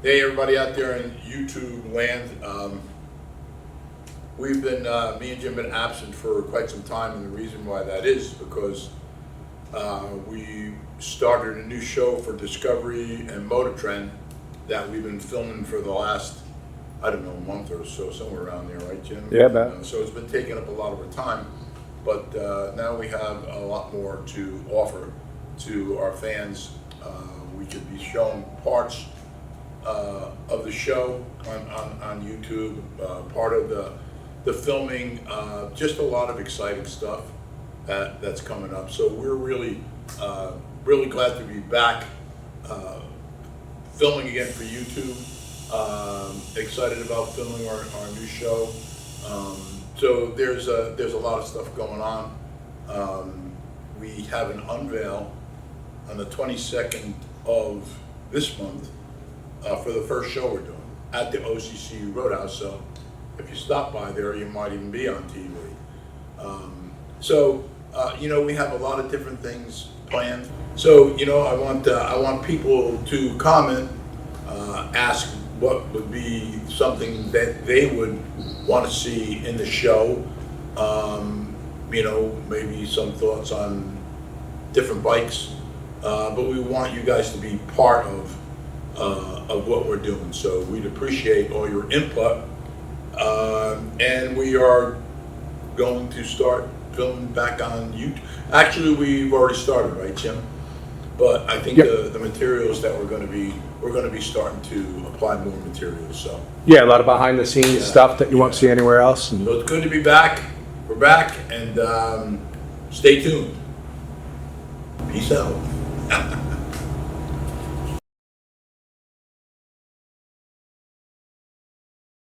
Hey, everybody out there in YouTube land. We've been, me and Jim, been absent for quite some time, and the reason why that is because we started a new show for Discovery and MotorTrend that we've been filming for the last, I don't know, a month or so, somewhere around there, right, Jim? Yeah, man. So it's been taking up a lot of our time, but now we have a lot more to offer to our fans. We could be shown parts of the show on YouTube, part of the filming, just a lot of exciting stuff that's coming up. So we're really glad to be back filming again for YouTube. Excited about filming our new show. So there's a lot of stuff going on. We have an unveil on the 22nd of this month for the first show we're doing at the OCC Roadhouse. So if you stop by there, you might even be on TV. We have a lot of different things planned. So I want people to comment, ask what would be something that they would want to see in the show. Maybe some thoughts on different bikes. But we want you guys to be part of what we're doing. So we'd appreciate all your input. And we are going to start filming back on YouTube. Actually, we've already started, right, Jim? But I think the materials that we're going to be starting to apply more materials. So yeah, a lot of behind the scenes stuff that you won't see anywhere else. So it's good to be back. We're back, and stay tuned. Peace out.